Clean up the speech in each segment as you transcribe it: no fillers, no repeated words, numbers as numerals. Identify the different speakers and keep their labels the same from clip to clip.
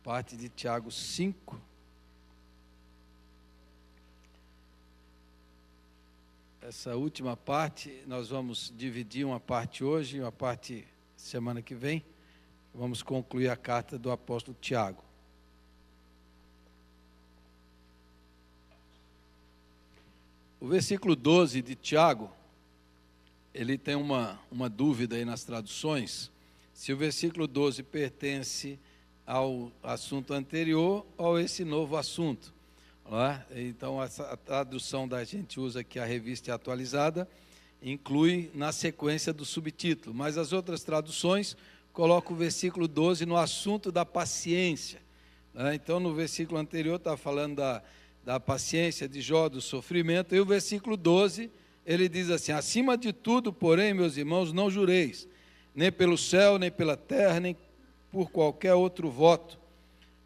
Speaker 1: parte de Tiago 5. Essa última parte, nós vamos dividir uma parte hoje e uma parte semana que vem. Vamos concluir a carta do apóstolo Tiago. O versículo 12 de Tiago, ele tem uma dúvida aí nas traduções, se o versículo 12 pertence ao assunto anterior ou a esse novo assunto. Não é? Então, a tradução da gente usa aqui, a revista atualizada, inclui na sequência do subtítulo, mas as outras traduções colocam o versículo 12 no assunto da paciência. Não é? Então, no versículo anterior está falando da paciência de Jó, do sofrimento, e o versículo 12, ele diz assim: acima de tudo, porém, meus irmãos, não jureis, nem pelo céu, nem pela terra, nem por qualquer outro voto.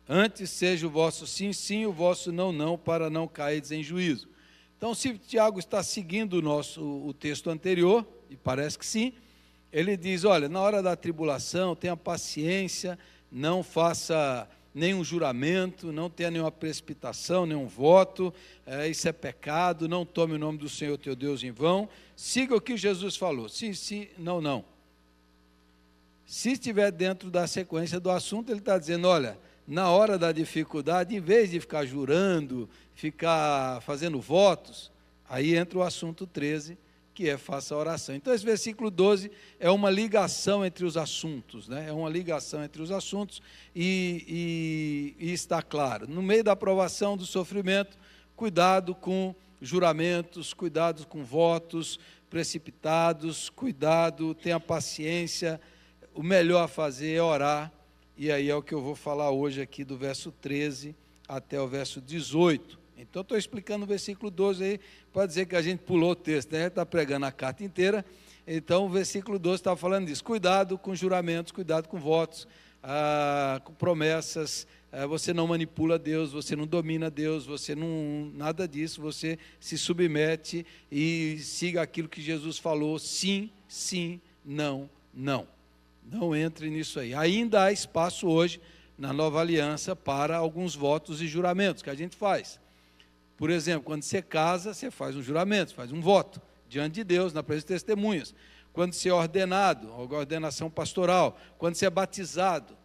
Speaker 1: Antes seja o vosso sim, sim, o vosso não, não, para não cairdes em juízo. Então, se Tiago está seguindo o texto anterior, e parece que sim, ele diz, olha, na hora da tribulação, tenha paciência, não faça nenhum juramento, não tenha nenhuma precipitação, nenhum voto, isso é pecado, não tome o nome do Senhor teu Deus em vão, siga o que Jesus falou, sim, sim, não, não. Se estiver dentro da sequência do assunto, ele está dizendo, olha, na hora da dificuldade, em vez de ficar jurando, ficar fazendo votos, aí entra o assunto 13, que é faça a oração. Então, esse versículo 12 é uma ligação entre os assuntos, né? É uma ligação entre os assuntos e está claro. No meio da aprovação do sofrimento, cuidado com juramentos, cuidado com votos precipitados, cuidado, tenha paciência. O melhor a fazer é orar, e aí é o que eu vou falar hoje aqui do verso 13 até o verso 18. Então, estou explicando o versículo 12 aí, para dizer que a gente pulou o texto, né? Está pregando a carta inteira, então o versículo 12 está falando disso. Cuidado com juramentos, cuidado com votos, com promessas, você não manipula Deus, você não domina Deus, você não, nada disso, você se submete e siga aquilo que Jesus falou, sim, sim, não, não. Não entre nisso aí. Ainda há espaço hoje, na nova aliança, para alguns votos e juramentos que a gente faz. Por exemplo, quando você casa, você faz um juramento, faz um voto, diante de Deus, na presença de testemunhas. Quando você é ordenado, ordenação pastoral. Quando você é batizado,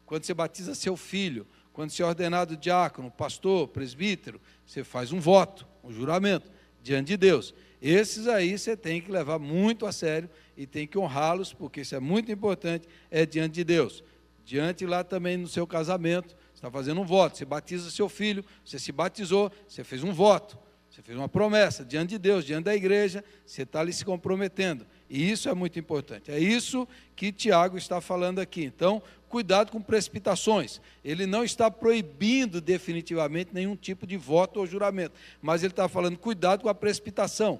Speaker 1: quando você batiza seu filho, quando você é ordenado diácono, pastor, presbítero, você faz um voto, um juramento, diante de Deus. Esses aí você tem que levar muito a sério e tem que honrá-los, porque isso é muito importante, é diante de Deus. Diante lá também no seu casamento, você está fazendo um voto, você batiza seu filho, você se batizou, você fez um voto, você fez uma promessa diante de Deus, diante da igreja, você está ali se comprometendo. E isso é muito importante. É isso que Tiago está falando aqui. Então, cuidado com precipitações. Ele não está proibindo definitivamente nenhum tipo de voto ou juramento, mas ele está falando, cuidado com a precipitação.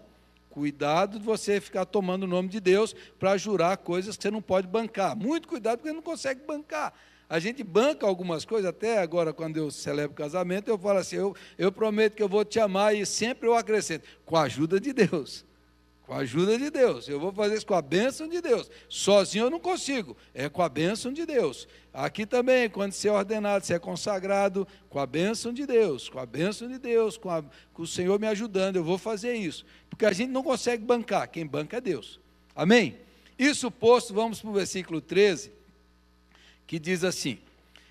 Speaker 1: Cuidado de você ficar tomando o nome de Deus para jurar coisas que você não pode bancar. Muito cuidado, porque não consegue bancar. A gente banca algumas coisas, até agora, quando eu celebro casamento, eu falo assim, eu prometo que eu vou te amar, e sempre eu acrescento, com a ajuda de Deus. Com a ajuda de Deus. Eu vou fazer isso com a bênção de Deus. Sozinho eu não consigo, é com a bênção de Deus. Aqui também, quando você é ordenado, você é consagrado, com a bênção de Deus, com a bênção de Deus, com o Senhor me ajudando, eu vou fazer isso. Porque a gente não consegue bancar, quem banca é Deus. Amém? Isso posto, vamos para o versículo 13, que diz assim,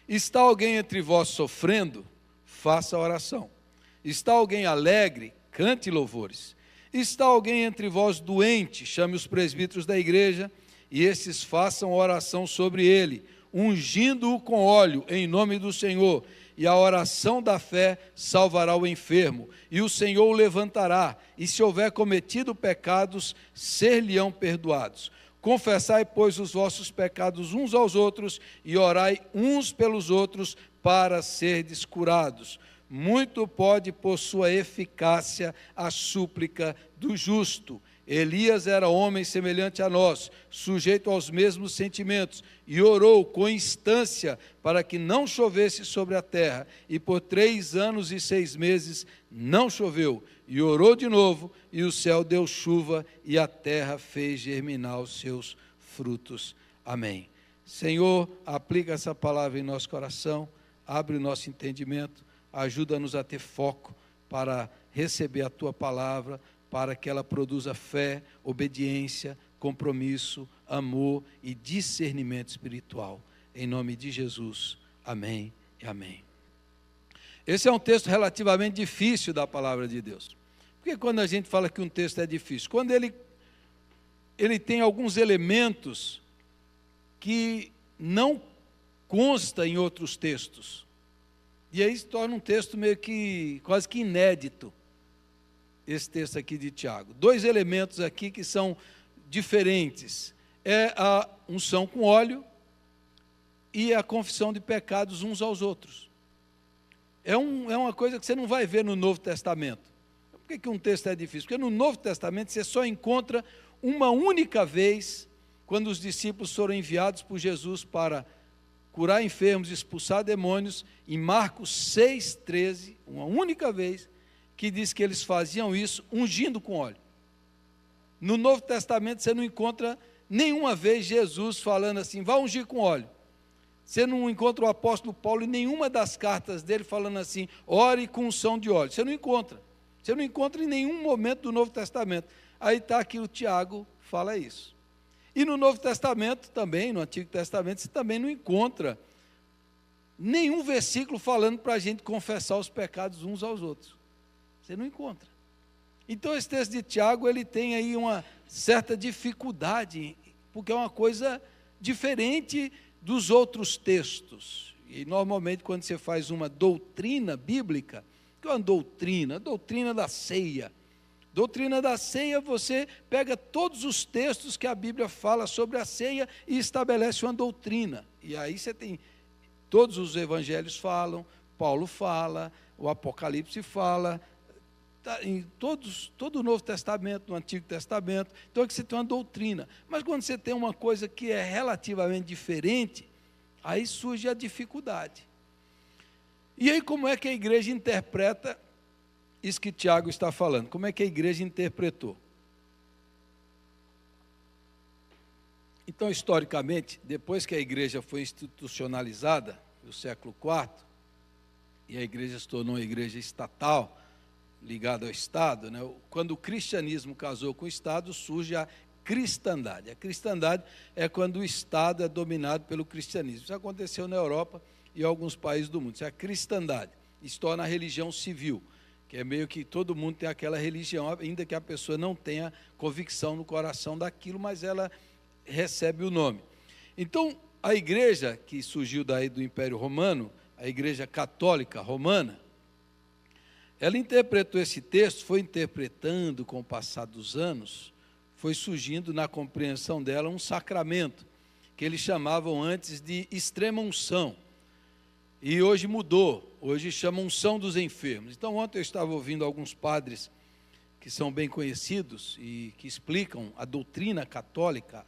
Speaker 1: está alguém entre vós sofrendo? Faça oração. Está alguém alegre? Cante louvores. Está alguém entre vós doente? Chame os presbíteros da igreja, e esses façam oração sobre ele, ungindo-o com óleo, em nome do Senhor, e a oração da fé salvará o enfermo, e o Senhor o levantará, e se houver cometido pecados, ser-lhe-ão perdoados. Confessai, pois, os vossos pecados uns aos outros, e orai uns pelos outros, para serdes curados. Muito pode, por sua eficácia, a súplica do justo. Elias era homem semelhante a nós, sujeito aos mesmos sentimentos, e orou com instância para que não chovesse sobre a terra, e por 3 anos e 6 meses não choveu, e orou de novo, e o céu deu chuva, e a terra fez germinar os seus frutos. Amém. Senhor, aplica essa palavra em nosso coração, abre o nosso entendimento, ajuda-nos a ter foco para receber a Tua palavra, para que ela produza fé, obediência, compromisso, amor e discernimento espiritual. Em nome de Jesus, amém e amém. Esse é um texto relativamente difícil da palavra de Deus. Porque quando a gente fala que um texto é difícil? Quando ele tem alguns elementos que não consta em outros textos. E aí se torna um texto meio que, quase que inédito, esse texto aqui de Tiago. 2 elementos aqui que são diferentes. É a unção com óleo e a confissão de pecados uns aos outros. É uma coisa que você não vai ver no Novo Testamento. Por que um texto é difícil? Porque no Novo Testamento você só encontra uma única vez, quando os discípulos foram enviados por Jesus para curar enfermos, expulsar demônios, em Marcos 6,13, uma única vez, que diz que eles faziam isso ungindo com óleo. No Novo Testamento você não encontra nenhuma vez Jesus falando assim, vá ungir com óleo. Você não encontra o apóstolo Paulo em nenhuma das cartas dele falando assim, ore com unção de óleo. Você não encontra. Você não encontra em nenhum momento do Novo Testamento. Aí está aqui o Tiago fala isso. E no Novo Testamento também, no Antigo Testamento, você também não encontra nenhum versículo falando para a gente confessar os pecados uns aos outros. Você não encontra. Então esse texto de Tiago, ele tem aí uma certa dificuldade, porque é uma coisa diferente dos outros textos. E normalmente quando você faz uma doutrina bíblica, que é uma doutrina? A doutrina da ceia. Doutrina da ceia, você pega todos os textos que a Bíblia fala sobre a ceia e estabelece uma doutrina. E aí você tem, todos os evangelhos falam, Paulo fala, o Apocalipse fala, em todo o Novo Testamento, no Antigo Testamento. Então aqui você tem uma doutrina. Mas quando você tem uma coisa que é relativamente diferente, aí surge a dificuldade. E aí como é que a igreja interpreta isso que Tiago está falando? Como é que a igreja interpretou? Então, historicamente, depois que a igreja foi institucionalizada, no século IV, e a igreja se tornou uma igreja estatal, ligada ao Estado, né? Quando o cristianismo casou com o Estado, surge a cristandade. A cristandade é quando o Estado é dominado pelo cristianismo. Isso aconteceu na Europa e em alguns países do mundo. Isso é a cristandade. Isso torna a religião civil, que é meio que todo mundo tem aquela religião, ainda que a pessoa não tenha convicção no coração daquilo, mas ela recebe o nome. Então, a igreja que surgiu daí do Império Romano, a igreja católica romana, ela interpretou esse texto, foi interpretando com o passar dos anos, foi surgindo na compreensão dela um sacramento, que eles chamavam antes de extrema unção. E hoje mudou, hoje chamam unção dos enfermos. Então ontem eu estava ouvindo alguns padres que são bem conhecidos e que explicam a doutrina católica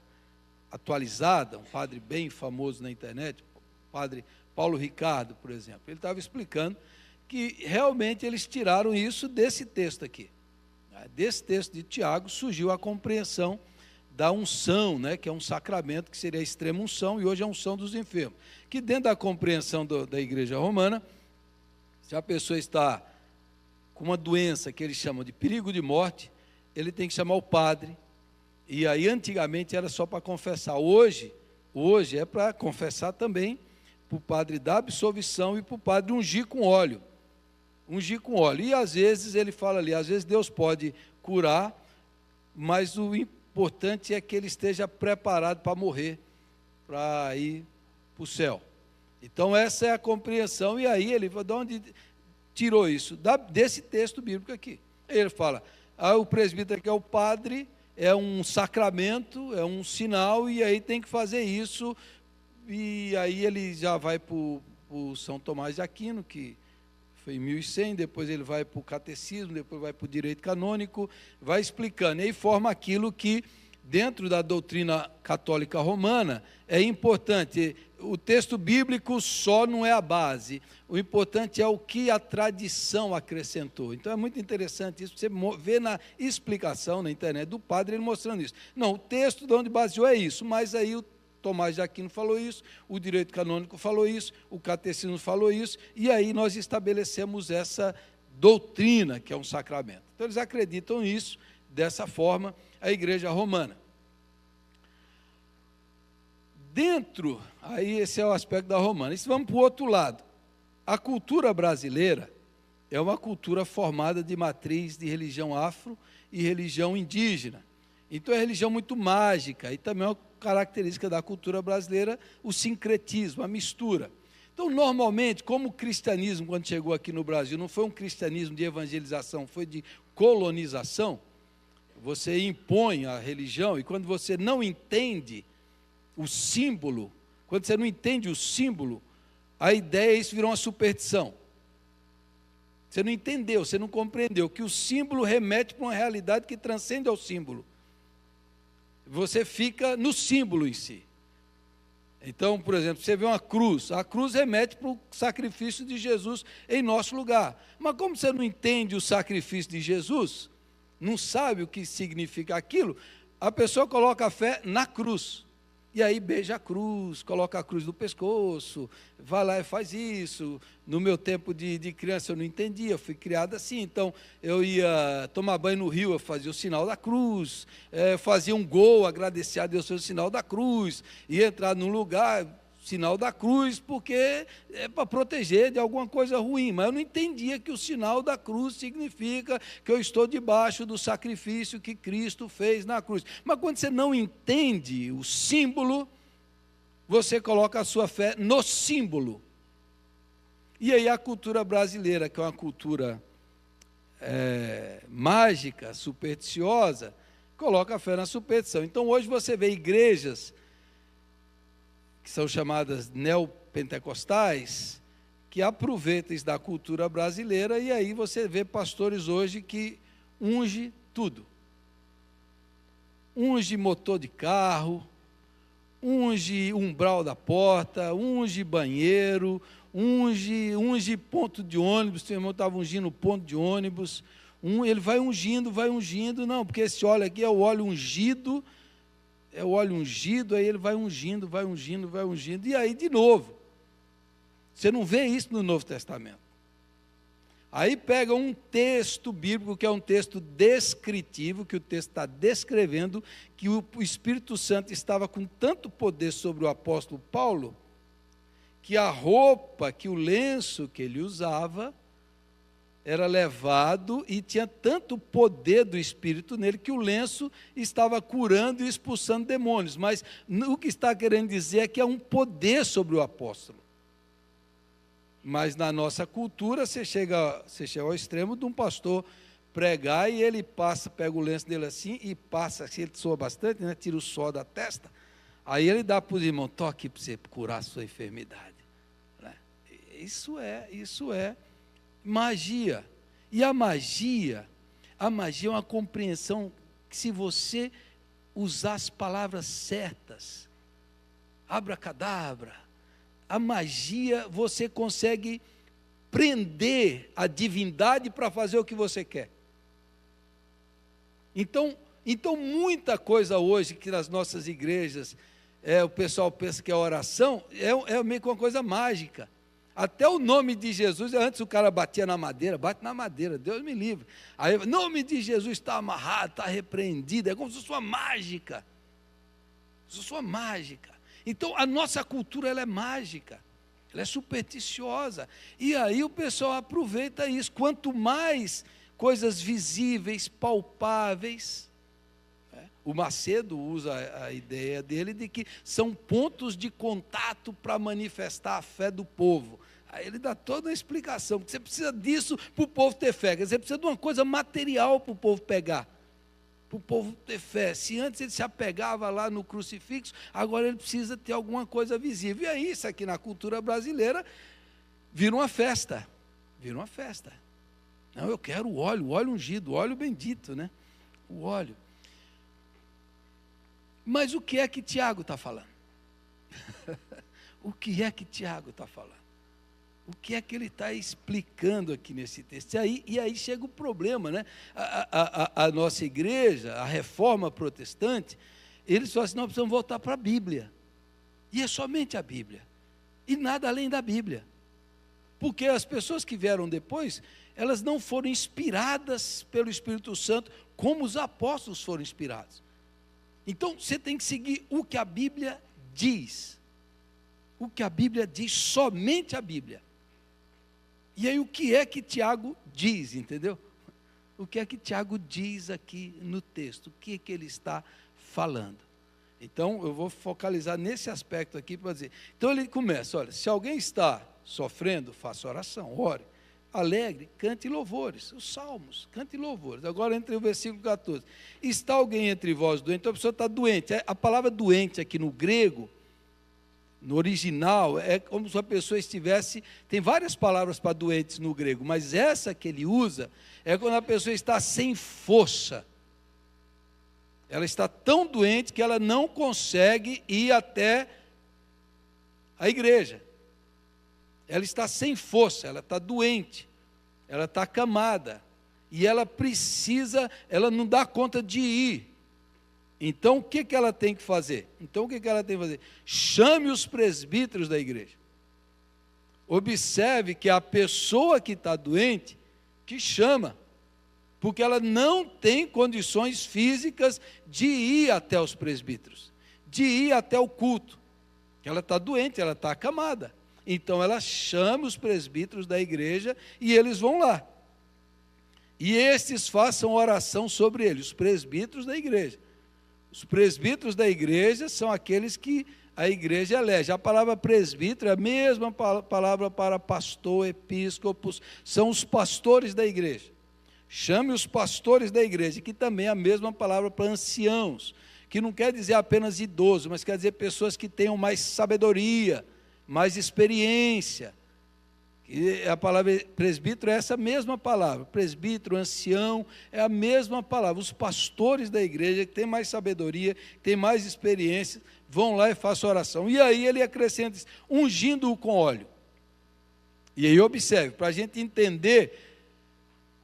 Speaker 1: atualizada, um padre bem famoso na internet, o padre Paulo Ricardo, por exemplo. Ele estava explicando que realmente eles tiraram isso desse texto aqui. Desse texto de Tiago surgiu a compreensão da unção, né, que é um sacramento que seria a extrema unção, e hoje é a unção dos enfermos. Que dentro da compreensão da igreja romana, se a pessoa está com uma doença que eles chamam de perigo de morte, ele tem que chamar o padre, e aí antigamente era só para confessar, hoje é para confessar também, para o padre dar absolvição e para o padre ungir com óleo. Ungir com óleo, e às vezes ele fala ali, às vezes Deus pode curar, mas o importante é que ele esteja preparado para morrer, para ir para o céu. Então essa é a compreensão, e aí ele, de onde tirou isso? Desse texto bíblico aqui. Ele fala, o presbítero que é o padre, é um sacramento, é um sinal, e aí tem que fazer isso, e aí ele já vai para o São Tomás de Aquino, que foi em 1100, depois ele vai para o catecismo, depois vai para o direito canônico, vai explicando, e aí forma aquilo que, dentro da doutrina católica romana, é importante. O texto bíblico só não é a base, o importante é o que a tradição acrescentou. Então é muito interessante isso, você vê na explicação na internet do padre ele mostrando isso. Não, o texto de onde baseou é isso, mas aí Tomás de Aquino falou isso, o direito canônico falou isso, o catecismo falou isso, e aí nós estabelecemos essa doutrina, que é um sacramento. Então, eles acreditam nisso, dessa forma, a Igreja Romana. Dentro, aí esse é o aspecto da romana. E se vamos para o outro lado, a cultura brasileira é uma cultura formada de matriz de religião afro e religião indígena. Então é religião muito mágica, e também é uma característica da cultura brasileira o sincretismo, a mistura. Então, normalmente, como o cristianismo, quando chegou aqui no Brasil, não foi um cristianismo de evangelização, foi de colonização, você impõe a religião, e quando você não entende o símbolo, quando você não entende o símbolo, a ideia é isso virou uma superstição. Você não entendeu, você não compreendeu que o símbolo remete para uma realidade que transcende ao símbolo. Você fica no símbolo em si. Então, por exemplo, você vê uma cruz, a cruz remete para o sacrifício de Jesus em nosso lugar. Mas como você não entende o sacrifício de Jesus, não sabe o que significa aquilo, a pessoa coloca a fé na cruz. E aí beija a cruz, coloca a cruz no pescoço, vai lá e faz isso. No meu tempo de criança eu não entendia, eu fui criado assim, então eu ia tomar banho no rio, eu fazia o sinal da cruz, fazia um gol, agradecia a Deus pelo sinal da cruz, ia entrar num lugar, sinal da cruz, porque é para proteger de alguma coisa ruim, mas eu não entendia que o sinal da cruz significa que eu estou debaixo do sacrifício que Cristo fez na cruz. Mas quando você não entende o símbolo, você coloca a sua fé no símbolo. E aí a cultura brasileira, que é uma cultura mágica, supersticiosa, coloca a fé na superstição. Então hoje você vê igrejas que são chamadas neopentecostais, que aproveitam isso da cultura brasileira, e aí você vê pastores hoje que unge tudo. Unge motor de carro, unge umbral da porta, unge banheiro, unge ponto de ônibus. Seu irmão estava ungindo o ponto de ônibus, ele vai ungindo, não, porque esse óleo aqui é o óleo ungido, aí ele vai ungindo, e aí de novo. Você não vê isso no Novo Testamento. Aí pega um texto bíblico, que é um texto descritivo, que o texto está descrevendo, que o Espírito Santo estava com tanto poder sobre o apóstolo Paulo, que a roupa, que o lenço que ele usava, era levado e tinha tanto poder do Espírito nele que o lenço estava curando e expulsando demônios. Mas o que está querendo dizer é que é um poder sobre o apóstolo. Mas na nossa cultura, você chega ao extremo de um pastor pregar e ele pega o lenço dele assim e passa, assim, ele soa bastante, né, tira o suor da testa, aí ele dá para os irmãos, toque para você curar a sua enfermidade. Né? Isso é magia. E a magia é uma compreensão que, se você usar as palavras certas, abracadabra, a magia, você consegue prender a divindade para fazer o que você quer. Então muita coisa hoje que nas nossas igrejas o pessoal pensa que é oração, é meio que uma coisa mágica. Até o nome de Jesus, antes o cara batia na madeira, bate na madeira, Deus me livre. Aí, o nome de Jesus está amarrado, está repreendido, é como se fosse uma mágica. Então, a nossa cultura, ela é mágica, ela é supersticiosa. E aí o pessoal aproveita isso. Quanto mais coisas visíveis, palpáveis, o Macedo usa a ideia dele de que são pontos de contato para manifestar a fé do povo. Aí ele dá toda a explicação, porque você precisa disso para o povo ter fé, você precisa de uma coisa material para o povo pegar, para o povo ter fé. Se antes ele se apegava lá no crucifixo, agora ele precisa ter alguma coisa visível. E aí, isso aqui na cultura brasileira, vira uma festa. Não, eu quero o óleo ungido, o óleo bendito, né? O óleo. Mas o que é que Tiago está falando? O que é que Tiago está falando? O que é que ele está explicando aqui nesse texto? E aí chega o problema, né? A nossa igreja, a reforma protestante, eles falam assim, nós precisamos voltar para a Bíblia. E é somente a Bíblia. E nada além da Bíblia. Porque as pessoas que vieram depois, elas não foram inspiradas pelo Espírito Santo como os apóstolos foram inspirados. Então, você tem que seguir o que a Bíblia diz. O que a Bíblia diz, somente a Bíblia. E aí, o que é que Tiago diz, entendeu? O que é que Tiago diz aqui no texto? O que é que ele está falando? Então, eu vou focalizar nesse aspecto aqui para dizer. Então, ele começa, olha, se alguém está sofrendo, faça oração, ore. Alegre, cante louvores, os salmos, cante louvores. Agora, entre o versículo 14. Está alguém entre vós doente? Então, a pessoa está doente. A palavra doente aqui no grego, no original, é como se a pessoa estivesse... Tem várias palavras para doentes no grego, mas essa que ele usa é quando a pessoa está sem força. Ela está tão doente que ela não consegue ir até a igreja. Ela está sem força, ela está doente, ela está acamada, e ela precisa, ela não dá conta de ir. Então, o que ela tem que fazer? Chame os presbíteros da igreja. Observe que a pessoa que está doente, que chama, porque ela não tem condições físicas de ir até os presbíteros, de ir até o culto. Ela está doente, ela está acamada. Então ela chama os presbíteros da igreja e eles vão lá. E estes façam oração sobre ele, os presbíteros da igreja. Os presbíteros da igreja são aqueles que a igreja elege. A palavra presbítero é a mesma palavra para pastor, episcopos, são os pastores da igreja. Chame os pastores da igreja, que também é a mesma palavra para anciãos, que não quer dizer apenas idoso, mas quer dizer pessoas que tenham mais sabedoria, mais experiência. E a palavra presbítero é essa mesma palavra, presbítero, ancião, é a mesma palavra. Os pastores da igreja, que têm mais sabedoria, que têm mais experiência, vão lá e façam oração. E aí ele acrescenta, ungindo-o com óleo. E aí observe, para a gente entender,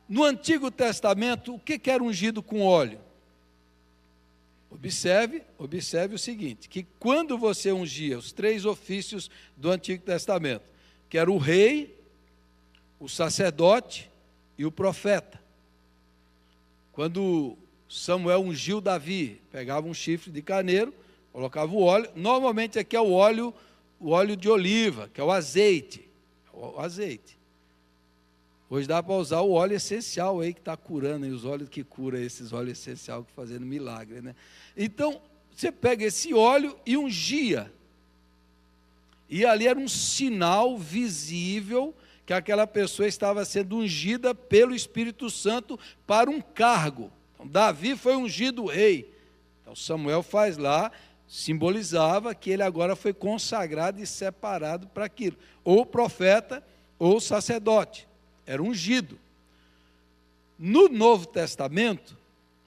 Speaker 1: no Antigo Testamento, o que era ungido com óleo? Observe o seguinte, que quando você ungia os 3 ofícios do Antigo Testamento, que era o rei, o sacerdote e o profeta. Quando Samuel ungiu Davi, pegava um chifre de carneiro, colocava o óleo, normalmente aqui é o óleo de oliva, que é o azeite. Hoje dá para usar o óleo essencial aí que está curando, e os óleos que curam, esses óleos essenciais que fazendo milagre, né? Então, você pega esse óleo e ungia. E ali era um sinal visível que aquela pessoa estava sendo ungida pelo Espírito Santo para um cargo. Então, Davi foi ungido rei. Então, Samuel faz lá, simbolizava que ele agora foi consagrado e separado para aquilo. Ou profeta, ou sacerdote. Era ungido. No Novo Testamento,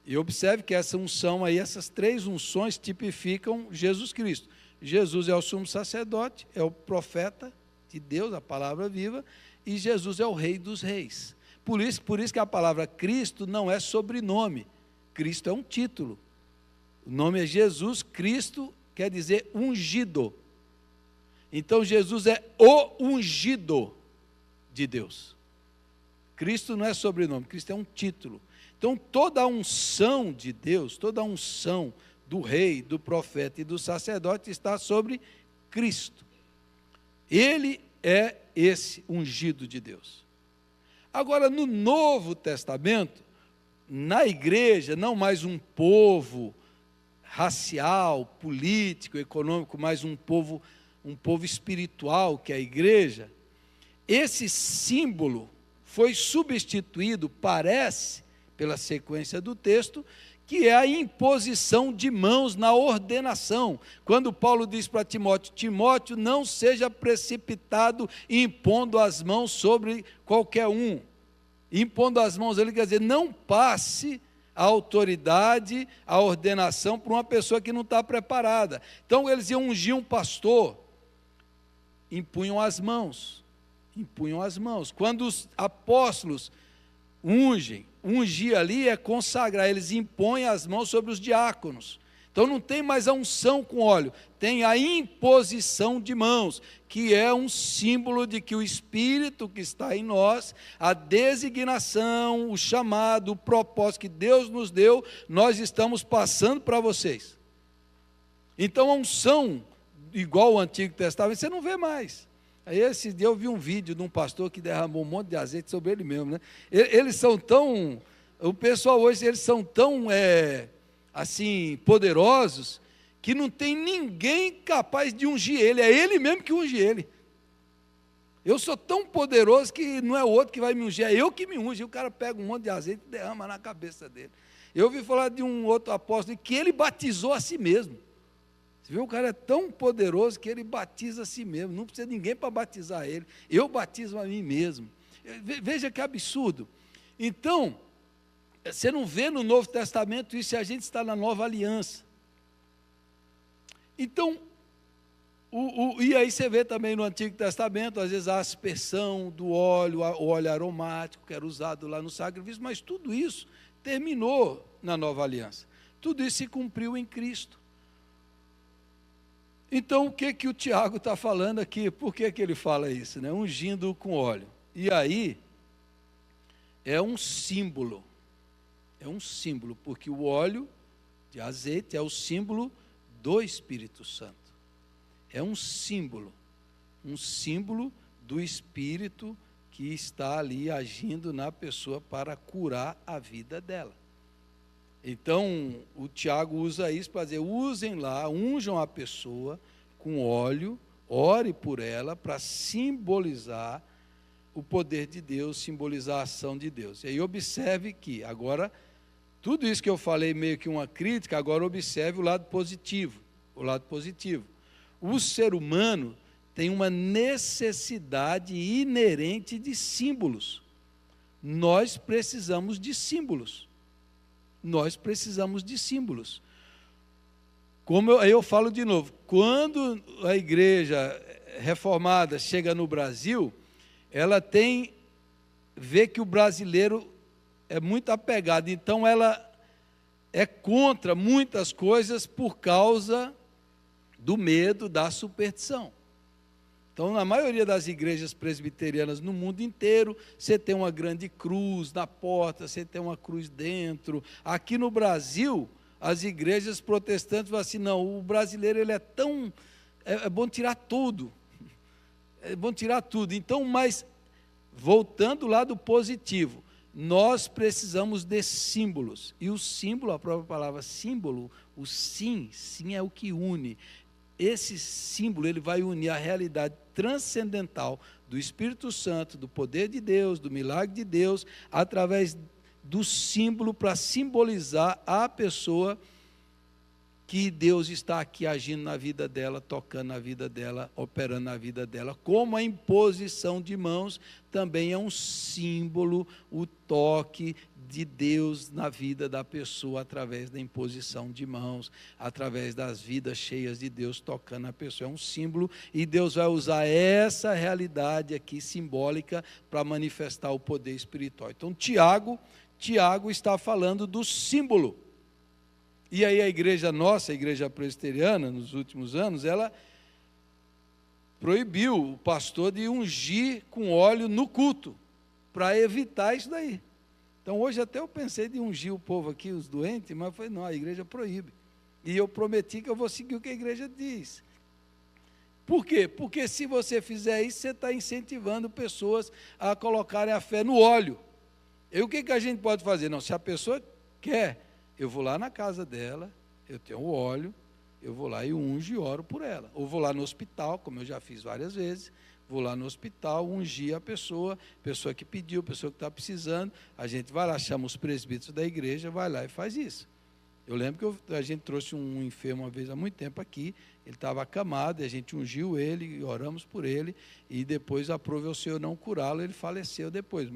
Speaker 1: e observe que essa unção aí, essas 3 unções tipificam Jesus Cristo. Jesus é o sumo sacerdote, é o profeta de Deus, a palavra viva, e Jesus é o rei dos reis. Por isso que a palavra Cristo não é sobrenome, Cristo é um título. O nome é Jesus, Cristo quer dizer ungido. Então Jesus é o ungido de Deus. Cristo não é sobrenome, Cristo é um título. Então toda a unção de Deus, toda a unção do rei, do profeta e do sacerdote está sobre Cristo. Ele é esse ungido de Deus. Agora, no Novo Testamento, na igreja, não mais um povo racial, político, econômico, mas um povo espiritual, que é a igreja, esse símbolo foi substituído, parece, pela sequência do texto, que é a imposição de mãos na ordenação. Quando Paulo diz para Timóteo, Timóteo, não seja precipitado impondo as mãos sobre qualquer um. Impondo as mãos, ele quer dizer, não passe a autoridade, a ordenação para uma pessoa que não está preparada. Então eles iam ungir um pastor, impunham as mãos. Quando os apóstolos ungem, ungir ali é consagrar, eles impõem as mãos sobre os diáconos. Então não tem mais a unção com óleo, tem a imposição de mãos, que é um símbolo de que o Espírito que está em nós, a designação, o chamado, o propósito que Deus nos deu, nós estamos passando para vocês. Então a unção, igual ao Antigo Testamento, você não vê mais. Aí esse dia eu vi um vídeo de um pastor que derramou um monte de azeite sobre ele mesmo, né? Eles são tão, o pessoal hoje, eles são tão, assim, poderosos, que não tem ninguém capaz de ungir ele, é ele mesmo que unge ele. Eu sou tão poderoso que não é o outro que vai me ungir, é eu que me unge. O cara pega um monte de azeite e derrama na cabeça dele. Eu ouvi falar de um outro apóstolo que ele batizou a si mesmo. Você viu, o cara é tão poderoso que ele batiza a si mesmo, não precisa de ninguém para batizar ele, eu batizo a mim mesmo. Veja que absurdo. Então, você não vê no Novo Testamento isso, se a gente está na Nova Aliança. Então, e aí você vê também no Antigo Testamento, às vezes a aspersão do óleo, o óleo aromático que era usado lá no sacrifício, mas tudo isso terminou na Nova Aliança. Tudo isso se cumpriu em Cristo. Então, o que o Tiago está falando aqui? Por que ele fala isso, né? Ungindo com óleo. E aí, é um símbolo, porque o óleo de azeite é o símbolo do Espírito Santo. É um símbolo do Espírito que está ali agindo na pessoa para curar a vida dela. Então, o Tiago usa isso para dizer, usem lá, unjam a pessoa com óleo, ore por ela para simbolizar o poder de Deus, simbolizar a ação de Deus. E aí observe que, agora, tudo isso que eu falei meio que uma crítica, agora observe o lado positivo. O ser humano tem uma necessidade inerente de símbolos. Nós precisamos de símbolos. Como eu falo de novo, quando a igreja reformada chega no Brasil, ela vê que o brasileiro é muito apegado, então ela é contra muitas coisas por causa do medo, da superstição. Então, na maioria das igrejas presbiterianas no mundo inteiro, você tem uma grande cruz na porta, você tem uma cruz dentro. Aqui no Brasil, as igrejas protestantes falam assim, não, o brasileiro ele é tão... É bom tirar tudo. Então, mas, voltando lá do positivo, nós precisamos de símbolos. E o símbolo, a própria palavra símbolo, o sim é o que une. Esse símbolo, ele vai unir a realidade transcendental do Espírito Santo, do poder de Deus, do milagre de Deus, através do símbolo para simbolizar a pessoa que Deus está aqui agindo na vida dela, tocando na vida dela, operando na vida dela, como a imposição de mãos também é um símbolo, o toque de Deus na vida da pessoa, através da imposição de mãos, através das vidas cheias de Deus tocando na pessoa, é um símbolo, e Deus vai usar essa realidade aqui simbólica para manifestar o poder espiritual. Então Tiago está falando do símbolo. E aí a igreja nossa, a igreja presbiteriana, nos últimos anos, ela proibiu o pastor de ungir com óleo no culto, para evitar isso daí. Então hoje até eu pensei de ungir o povo aqui, os doentes, mas eu falei, não, a igreja proíbe. E eu prometi que eu vou seguir o que a igreja diz. Por quê? Porque se você fizer isso, você está incentivando pessoas a colocarem a fé no óleo. E o que a gente pode fazer? Não, se a pessoa quer, eu vou lá na casa dela, eu tenho o óleo, eu vou lá e unjo e oro por ela. Ou vou lá no hospital, como eu já fiz várias vezes, vou lá no hospital, ungir a pessoa que pediu, a pessoa que está precisando, a gente vai lá, chama os presbíteros da igreja, vai lá e faz isso. Eu lembro que a gente trouxe um enfermo uma vez há muito tempo aqui, ele estava acamado, e a gente ungiu ele, e oramos por ele, e depois aprove o Senhor não curá-lo, ele faleceu depois.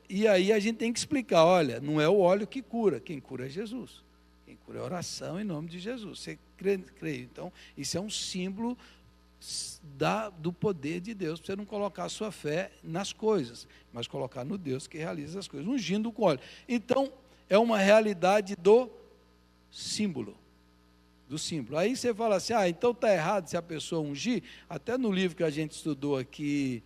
Speaker 1: E aí a gente tem que explicar, olha, não é o óleo que cura, quem cura é Jesus. Quem cura é a oração em nome de Jesus. Você crê? Então, isso é um símbolo do poder de Deus, para você não colocar a sua fé nas coisas, mas colocar no Deus que realiza as coisas, ungindo com óleo. Então, é uma realidade do símbolo. do símbolo. Aí você fala assim, então está errado se a pessoa ungir. Até no livro que a gente estudou aqui,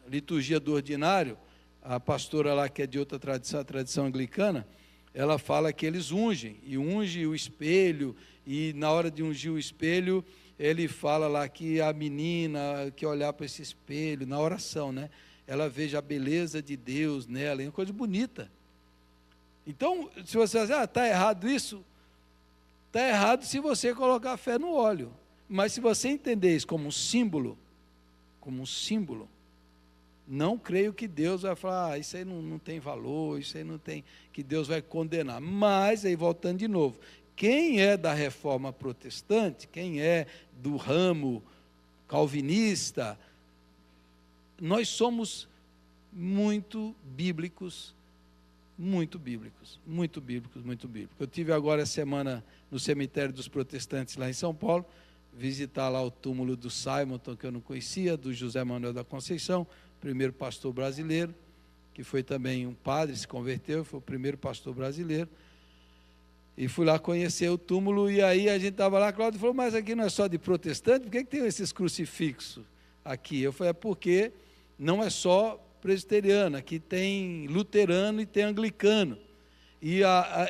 Speaker 1: Liturgia do Ordinário, a pastora lá, que é de outra tradição, a tradição anglicana, ela fala que eles ungem, e unge o espelho, e na hora de ungir o espelho, ele fala lá que a menina que olhar para esse espelho, na oração, né, ela veja a beleza de Deus nela, é uma coisa bonita. Então, se você dizer, está errado isso, está errado se você colocar fé no óleo. Mas se você entender isso como um símbolo, não creio que Deus vai falar, isso aí não tem valor, isso aí não tem, que Deus vai condenar. Mas, aí voltando de novo, quem é da reforma protestante, quem é do ramo calvinista, nós somos muito bíblicos. Eu tive agora essa semana no cemitério dos protestantes lá em São Paulo, visitar lá o túmulo do Simonton, que eu não conhecia, do José Manuel da Conceição, primeiro pastor brasileiro, que foi também um padre, se converteu, foi o primeiro pastor brasileiro. E fui lá conhecer o túmulo, e aí a gente estava lá, Cláudio falou, mas aqui não é só de protestante, por que tem esses crucifixos aqui? Eu falei, porque não é só presbiteriano, aqui tem luterano e tem anglicano. E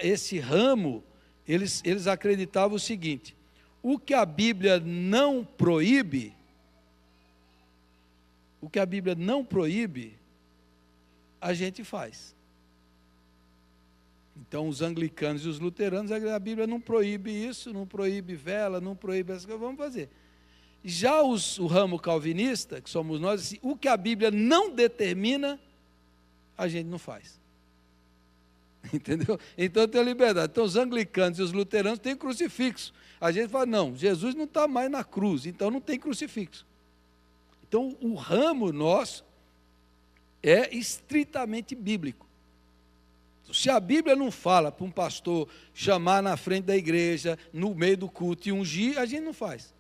Speaker 1: esse ramo, eles acreditavam o seguinte, o que a Bíblia não proíbe, a gente faz. Então, os anglicanos e os luteranos, a Bíblia não proíbe isso, não proíbe vela, não proíbe essas coisas, vamos fazer. Já o ramo calvinista, que somos nós, assim, o que a Bíblia não determina, a gente não faz. Entendeu? Então tem a liberdade. Então os anglicanos e os luteranos têm crucifixo. A gente fala, não, Jesus não está mais na cruz, então não tem crucifixo. Então o ramo nosso é estritamente bíblico. Se a Bíblia não fala para um pastor chamar na frente da igreja, no meio do culto e ungir, a gente não faz.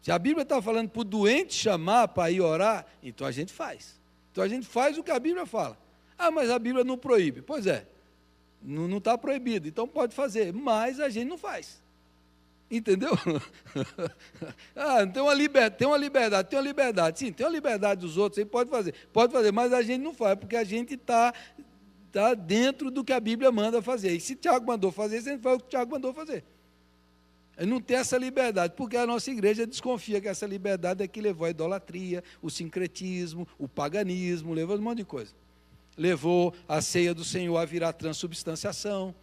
Speaker 1: Se a Bíblia está falando para o doente chamar para ir orar, então a gente faz. Então a gente faz o que a Bíblia fala. Mas a Bíblia não proíbe. Pois é, não está proibido, então pode fazer, mas a gente não faz. Entendeu? Tem uma liberdade. Sim, tem uma liberdade dos outros, aí pode fazer, mas a gente não faz, porque a gente está dentro do que a Bíblia manda fazer. E se Tiago mandou fazer, a gente faz o que Tiago mandou fazer. Não tem essa liberdade, porque a nossa igreja desconfia que essa liberdade é que levou a idolatria, o sincretismo, o paganismo, levou um monte de coisa. Levou a ceia do Senhor a virar transubstanciação,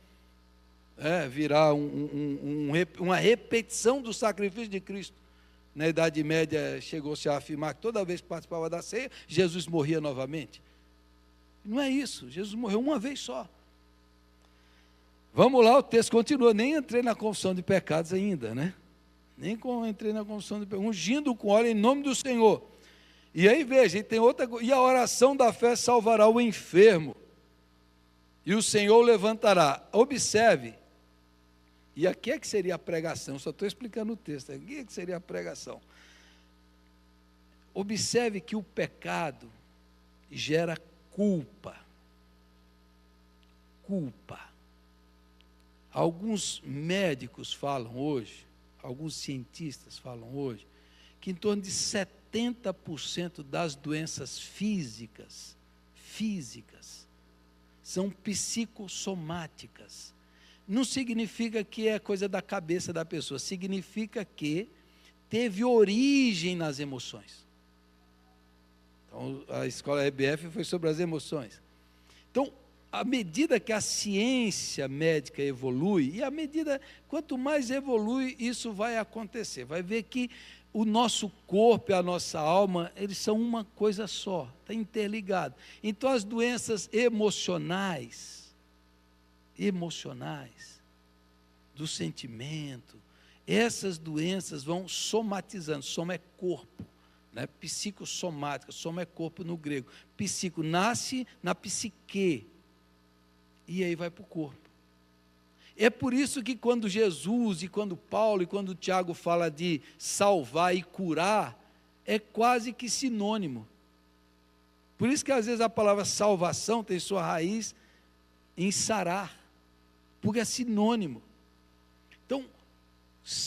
Speaker 1: virar uma repetição do sacrifício de Cristo. Na Idade Média chegou-se a afirmar que toda vez que participava da ceia, Jesus morria novamente. Não é isso, Jesus morreu uma vez só. Vamos lá, o texto continua, nem entrei na confissão de pecados ainda, né? Entrei na confissão de pecados, ungindo com óleo em nome do Senhor. E aí veja, tem outra coisa, e a oração da fé salvará o enfermo, e o Senhor o levantará. Observe, e aqui é que seria a pregação, só estou explicando o texto, aqui é que seria a pregação. Observe que o pecado gera culpa. Alguns médicos falam hoje, alguns cientistas falam hoje, que em torno de 70% das doenças físicas são psicossomáticas. Não significa que é coisa da cabeça da pessoa, significa que teve origem nas emoções. Então, a escola EBF foi sobre as emoções. Então, à medida que a ciência médica evolui, quanto mais evolui, isso vai acontecer. Vai ver que o nosso corpo e a nossa alma, eles são uma coisa só, está interligado. Então, as doenças emocionais, do sentimento, essas doenças vão somatizando. Soma é corpo, né? Psicossomática, soma é corpo no grego. Psico nasce na psique, e aí vai para o corpo. É por isso que quando Jesus, e quando Paulo, e quando Tiago fala de salvar e curar, é quase que sinônimo. Por isso que às vezes a palavra salvação tem sua raiz em sarar, porque é sinônimo.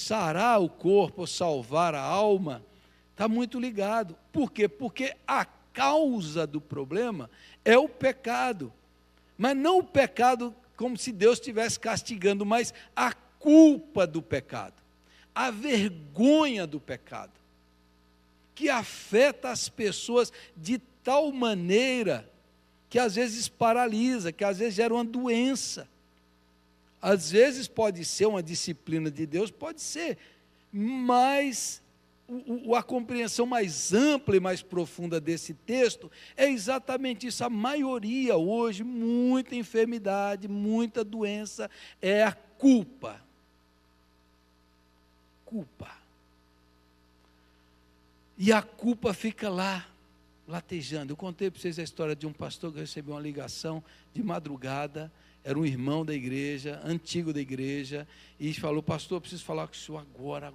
Speaker 1: sarar o corpo, salvar a alma, está muito ligado. Por quê? Porque a causa do problema é o pecado. Mas não o pecado como se Deus estivesse castigando, mas a culpa do pecado, a vergonha do pecado, que afeta as pessoas de tal maneira que às vezes paralisa, que às vezes gera uma doença. Às vezes pode ser uma disciplina de Deus, pode ser, mas a compreensão mais ampla e mais profunda desse texto é exatamente isso. A maioria hoje, muita enfermidade, muita doença, é a culpa. Culpa. E a culpa fica lá, latejando. Eu contei para vocês a história de um pastor que recebeu uma ligação de madrugada. Era um irmão da igreja, antigo da igreja, e falou: pastor, eu preciso falar com o senhor agora.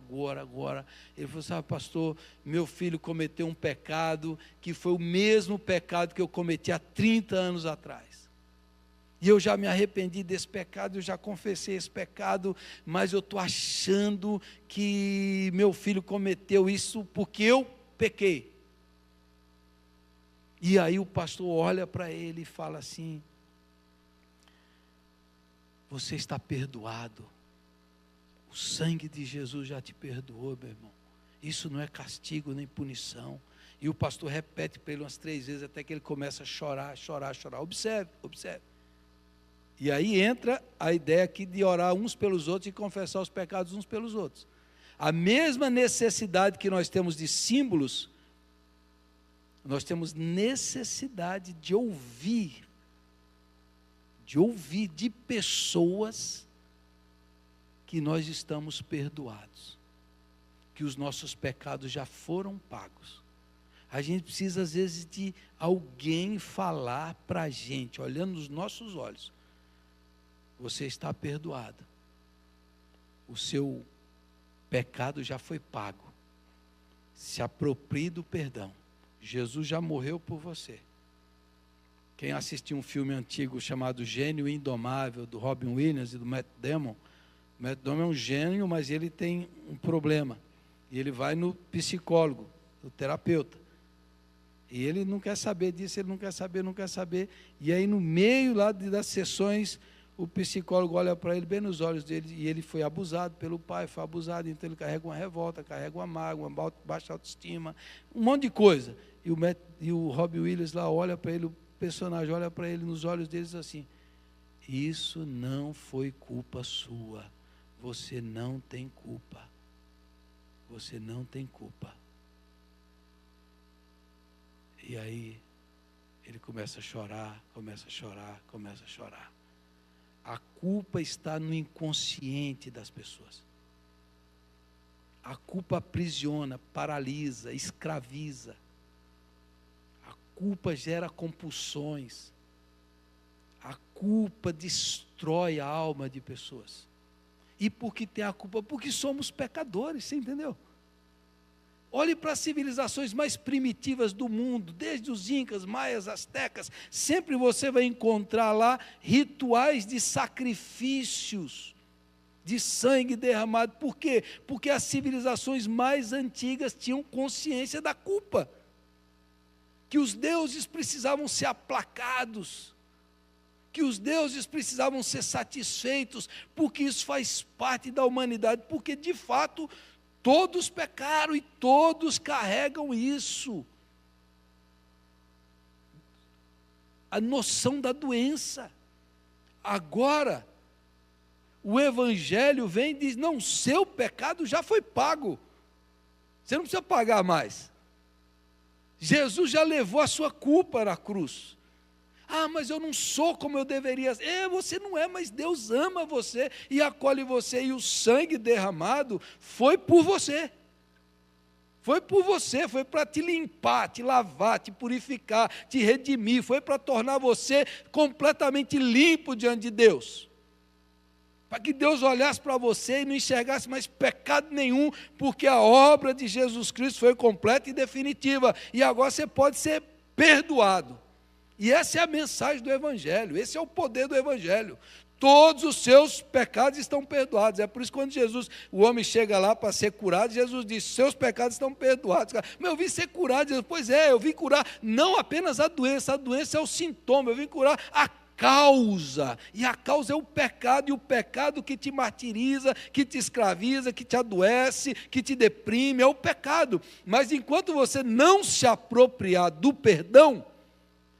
Speaker 1: Ele falou: sabe, pastor, meu filho cometeu um pecado, que foi o mesmo pecado que eu cometi há 30 anos atrás. E eu já me arrependi desse pecado, eu já confessei esse pecado, mas eu estou achando que meu filho cometeu isso porque eu pequei. E aí o pastor olha para ele e fala assim: você está perdoado. O sangue de Jesus já te perdoou, meu irmão. Isso não é castigo nem punição. E o pastor repete para ele umas 3 vezes, até que ele começa a chorar. Observe. E aí entra a ideia aqui de orar uns pelos outros e confessar os pecados uns pelos outros. A mesma necessidade que nós temos de símbolos, nós temos necessidade de ouvir de pessoas que nós estamos perdoados, que os nossos pecados já foram pagos. A gente precisa às vezes de alguém falar para a gente, olhando nos nossos olhos: você está perdoado, o seu pecado já foi pago, se aproprie do perdão, Jesus já morreu por você. Quem assistiu um filme antigo chamado Gênio Indomável, do Robin Williams e do Matt Damon, o Matt Damon é um gênio, mas ele tem um problema, e ele vai no psicólogo, no terapeuta, e ele não quer saber disso, ele não quer saber, e aí no meio lá das sessões, o psicólogo olha para ele bem nos olhos dele, e ele foi abusado pelo pai, então ele carrega uma revolta, carrega uma mágoa, uma baixa autoestima, um monte de coisa, e o Robin Williams lá olha para ele, o personagem olha para ele nos olhos dele e diz assim: isso não foi culpa sua, você não tem culpa, e aí ele começa a chorar. A culpa está no inconsciente das pessoas. A culpa aprisiona, paralisa, escraviza. A culpa gera compulsões. A culpa destrói a alma de pessoas. E por que tem a culpa? Porque somos pecadores, você entendeu? Olhe para as civilizações mais primitivas do mundo, desde os incas, maias, astecas, sempre você vai encontrar lá rituais de sacrifícios, de sangue derramado. Por quê? Porque as civilizações mais antigas tinham consciência da culpa, que os deuses precisavam ser aplacados, que os deuses precisavam ser satisfeitos, porque isso faz parte da humanidade, porque de fato todos pecaram e todos carregam isso. A noção da doença. Agora, o Evangelho vem e diz: não, seu pecado já foi pago. Você não precisa pagar mais. Jesus já levou a sua culpa na cruz. Ah, mas eu não sou como eu deveria ser. Você não é, mas Deus ama você e acolhe você. E o sangue derramado foi por você. Foi por você, foi para te limpar, te lavar, te purificar, te redimir. Foi para tornar você completamente limpo diante de Deus. Para que Deus olhasse para você e não enxergasse mais pecado nenhum, porque a obra de Jesus Cristo foi completa e definitiva. E agora você pode ser perdoado. E essa é a mensagem do Evangelho, esse é o poder do Evangelho. todos os seus pecados estão perdoados. É por isso que quando o homem chega lá para ser curado, Jesus diz, seus pecados estão perdoados. Mas eu vim ser curado. Jesus, pois é, eu vim curar não apenas a doença é o sintoma, eu vim curar a causa, e a causa é o pecado, e o pecado que te martiriza, que te escraviza, que te adoece, que te deprime, é o pecado. Mas enquanto você não se apropriar do perdão,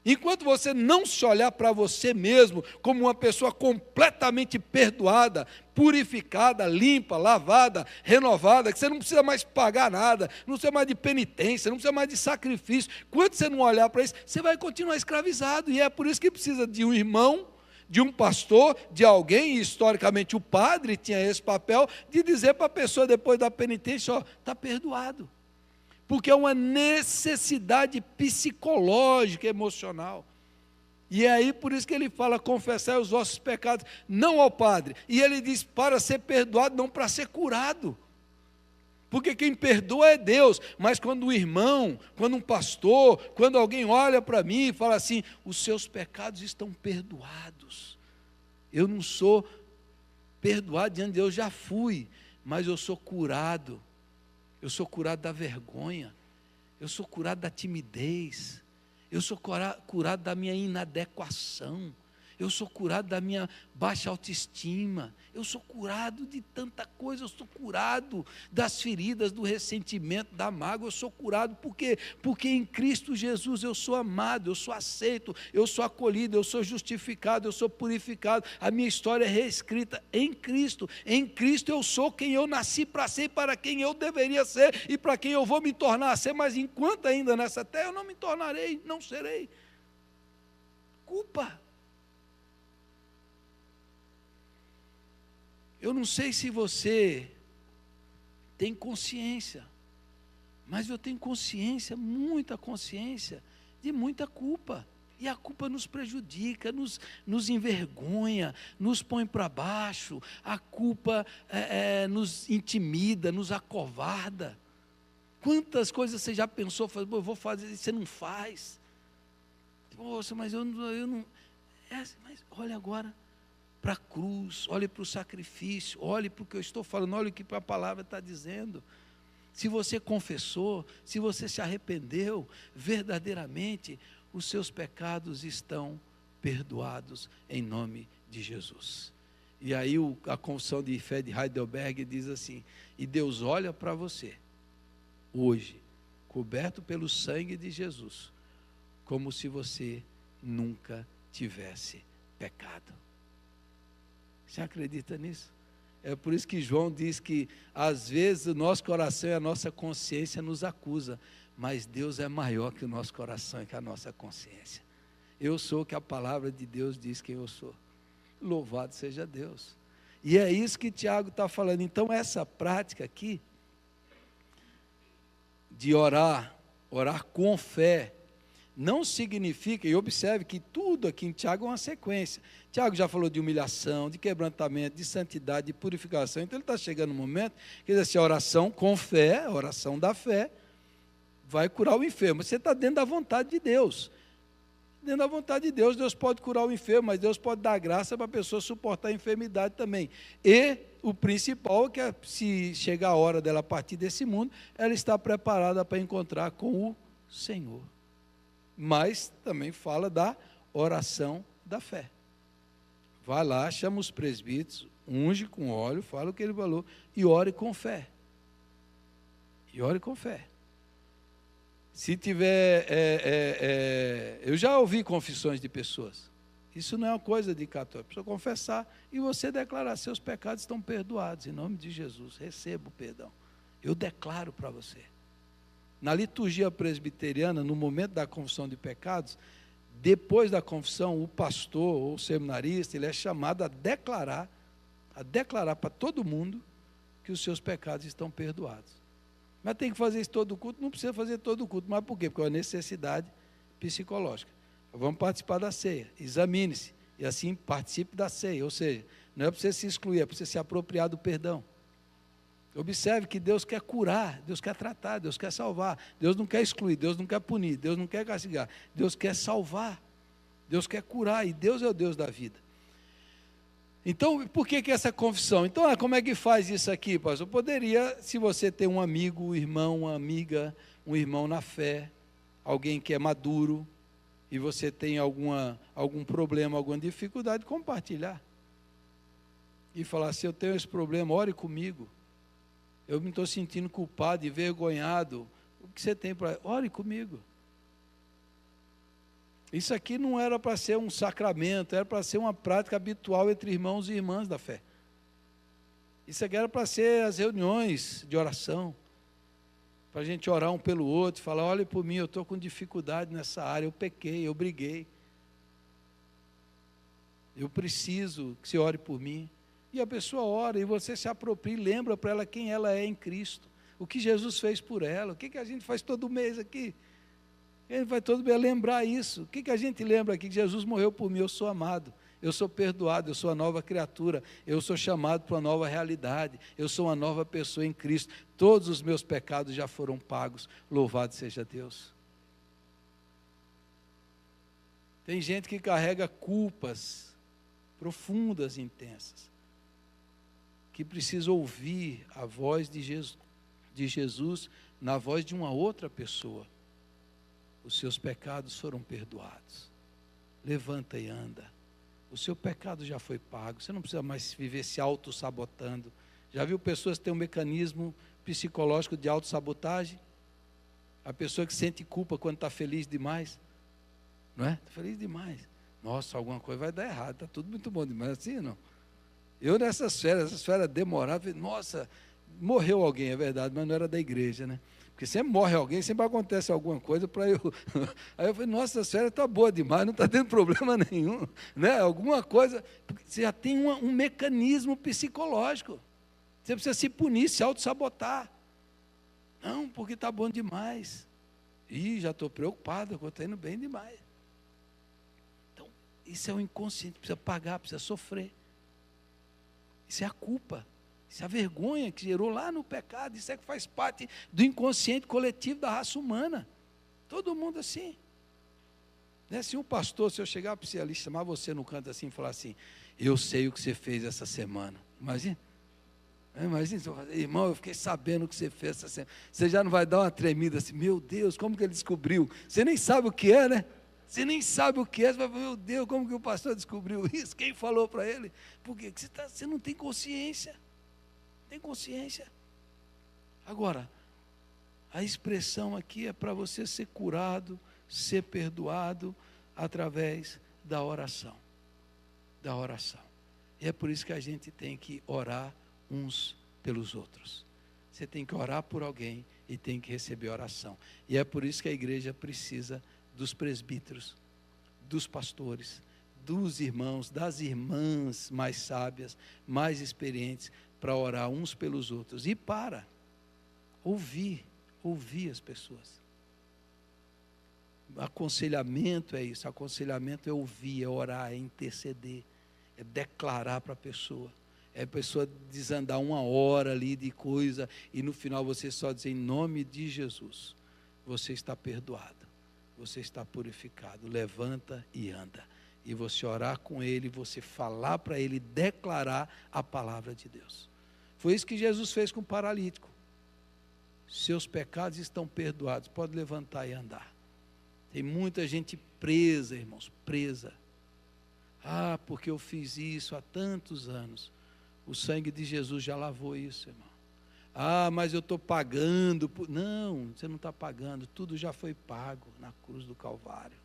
Speaker 1: enquanto você não se olhar para você mesmo como uma pessoa completamente perdoada, purificada, limpa, lavada, renovada, que você não precisa mais pagar nada, não precisa mais de penitência, não precisa mais de sacrifício, quando você não olhar para isso, você vai continuar escravizado, e é por isso que precisa de um irmão, de um pastor, de alguém, e historicamente o padre tinha esse papel, de dizer para a pessoa depois da penitência, ó, está perdoado. Porque é uma necessidade psicológica, emocional. E é aí por isso que ele fala, confessai os vossos pecados, não ao Padre. E ele diz, para ser perdoado, não para ser curado. Porque quem perdoa é Deus. Mas quando um irmão, quando um pastor, quando alguém olha para mim e fala assim, os seus pecados estão perdoados. Eu não sou perdoado diante de Deus, já fui, mas eu sou curado. Eu sou curado da vergonha, eu sou curado da timidez, eu sou curado da minha inadequação, eu sou curado da minha baixa autoestima, eu sou curado de tanta coisa, eu sou curado das feridas, do ressentimento, da mágoa, eu sou curado, por quê? Porque em Cristo Jesus eu sou amado, eu sou aceito, eu sou acolhido, eu sou justificado, eu sou purificado, a minha história é reescrita em Cristo eu sou quem eu nasci para ser, para quem eu deveria ser e para quem eu vou me tornar a ser, mas enquanto ainda nessa terra eu não me tornarei, não serei. Culpa. Eu não sei se você tem consciência, mas eu tenho consciência, muita consciência, de muita culpa. E a culpa nos prejudica, nos envergonha, nos põe para baixo, a culpa nos intimida, nos acovarda. Quantas coisas você já pensou, eu vou fazer, e você não faz. Poxa, mas eu não. Mas olha agora para a cruz, olhe para o sacrifício, olhe para o que eu estou falando, olhe o que a palavra está dizendo. Se você confessou, se você se arrependeu, verdadeiramente, os seus pecados estão perdoados em nome de Jesus. E aí a confissão de fé de Heidelberg diz assim, e Deus olha para você, hoje, coberto pelo sangue de Jesus, como se você nunca tivesse pecado. Você acredita nisso? É por isso que João diz que, às vezes, o nosso coração e a nossa consciência nos acusa, mas Deus é maior que o nosso coração e que a nossa consciência. Eu sou o que a palavra de Deus diz que eu sou. Louvado seja Deus. E é isso que Tiago está falando. Então, essa prática aqui, de orar com fé, não significa, e observe que tudo aqui em Tiago é uma sequência. Tiago já falou de humilhação, de quebrantamento, de santidade, de purificação. Então ele está chegando no momento que diz assim, a oração com fé, a oração da fé, vai curar o enfermo. Você está dentro da vontade de Deus. Dentro da vontade de Deus, Deus pode curar o enfermo, mas Deus pode dar graça para a pessoa suportar a enfermidade também. E o principal é que se chegar a hora dela partir desse mundo, ela está preparada para encontrar com o Senhor. Mas também fala da oração da fé. Vai lá, chama os presbíteros, unge com óleo, fala o que ele falou, e ore com fé. E ore com fé. Se tiver, eu já ouvi confissões de pessoas, isso não é uma coisa de católico, precisa confessar e você declarar, seus pecados estão perdoados, em nome de Jesus, receba o perdão. Eu declaro para você. Na liturgia presbiteriana, no momento da confissão de pecados, depois da confissão, o pastor ou o seminarista, ele é chamado a declarar para todo mundo que os seus pecados estão perdoados. Mas tem que fazer isso todo culto? Não precisa fazer todo culto. Mas por quê? Porque é uma necessidade psicológica. Vamos participar da ceia, examine-se, e assim participe da ceia. Ou seja, não é para você se excluir, é para você se apropriar do perdão. Observe que Deus quer curar, Deus quer tratar, Deus quer salvar. Deus não quer excluir, Deus não quer punir, Deus não quer castigar. Deus quer salvar, Deus quer curar, e Deus é o Deus da vida. Então, por que essa confissão? Então, como é que faz isso aqui, pastor? Poderia, se você tem um amigo, um irmão, uma amiga, um irmão na fé, alguém que é maduro, e você tem algum problema, alguma dificuldade, compartilhar. E falar assim, eu tenho esse problema, ore comigo. Eu me estou sentindo culpado, envergonhado. O que você tem para... Ore comigo. Isso aqui não era para ser um sacramento, era para ser uma prática habitual entre irmãos e irmãs da fé. Isso aqui era para ser as reuniões de oração, para a gente orar um pelo outro, falar, olhe por mim, eu estou com dificuldade nessa área, eu pequei, eu briguei. Eu preciso que você ore por mim. E a pessoa ora, e você se apropria e lembra para ela quem ela é em Cristo, o que Jesus fez por ela, o que a gente faz todo mês aqui. Ele vai todo dia lembrar isso. O que a gente lembra aqui? Que Jesus morreu por mim, eu sou amado, eu sou perdoado, eu sou a nova criatura, eu sou chamado para uma nova realidade, eu sou uma nova pessoa em Cristo, todos os meus pecados já foram pagos, louvado seja Deus. Tem gente que carrega culpas profundas e intensas, que precisa ouvir a voz de Jesus na voz de uma outra pessoa. Os seus pecados foram perdoados. Levanta e anda. O seu pecado já foi pago. Você não precisa mais viver se auto-sabotando. Já viu pessoas que têm um mecanismo psicológico de auto-sabotagem? A pessoa que sente culpa quando está feliz demais. Não é? Está feliz demais. Nossa, alguma coisa vai dar errado. Está tudo muito bom demais. Assim não. Eu essas férias demoradas, nossa, morreu alguém, é verdade, mas não era da igreja, né? Porque sempre morre alguém, sempre acontece alguma coisa para eu... Aí eu falei, nossa, essa férias está boa demais, não está tendo problema nenhum, né? Alguma coisa, porque você já tem um mecanismo psicológico. Você precisa se punir, se auto-sabotar. Não, porque está bom demais. Ih, já estou preocupado, eu estou indo bem demais. Então, isso é o inconsciente, precisa pagar, precisa sofrer. Isso é a culpa. Isso é a vergonha que gerou lá no pecado. Isso é que faz parte do inconsciente coletivo da raça humana. Todo mundo assim. Né? Se um pastor, se eu chegar para você ali, chamar você no canto assim e falar assim, eu sei o que você fez essa semana. Imagina. Imagina, irmão, eu fiquei sabendo o que você fez essa semana. Você já não vai dar uma tremida assim, meu Deus, como que ele descobriu? Você nem sabe o que é, né? Você nem sabe o que é, você vai falar, meu Deus, como que o pastor descobriu isso? Quem falou para ele? Porque você não tem consciência. Tem consciência. Agora, a expressão aqui é para você ser curado, ser perdoado através da oração. Da oração. E é por isso que a gente tem que orar uns pelos outros. Você tem que orar por alguém e tem que receber oração. E é por isso que a igreja precisa dos presbíteros, dos pastores, dos irmãos, das irmãs mais sábias, mais experientes, para orar uns pelos outros e para ouvir as pessoas. Aconselhamento é isso, aconselhamento é ouvir, é orar, é interceder, é declarar para a pessoa. É a pessoa desandar uma hora ali de coisa e no final você só dizer em nome de Jesus, você está perdoado, você está purificado, levanta e anda. E você orar com ele, você falar para ele, declarar a palavra de Deus. Foi isso que Jesus fez com o paralítico. Seus pecados estão perdoados, pode levantar e andar. Tem muita gente presa, irmãos, presa. Ah, porque eu fiz isso há tantos anos. O sangue de Jesus já lavou isso, irmão. Ah, mas eu estou pagando. Não, você não está pagando, tudo já foi pago na cruz do Calvário.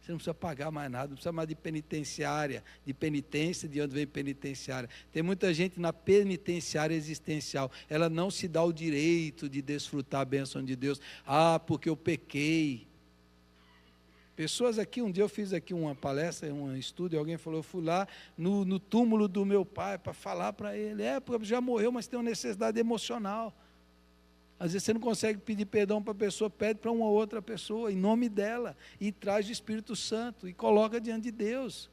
Speaker 1: Você não precisa pagar mais nada, não precisa mais de penitenciária, de penitência, de onde vem penitenciária. Tem muita gente na penitenciária existencial, ela não se dá o direito de desfrutar a bênção de Deus. Ah, porque eu pequei. Pessoas aqui, um dia eu fiz aqui uma palestra, um estudo, e alguém falou, eu fui lá no túmulo do meu pai para falar para ele, porque já morreu, mas tem uma necessidade emocional. Às vezes você não consegue pedir perdão para a pessoa, pede para uma outra pessoa, em nome dela, e traz o Espírito Santo, e coloca diante de Deus.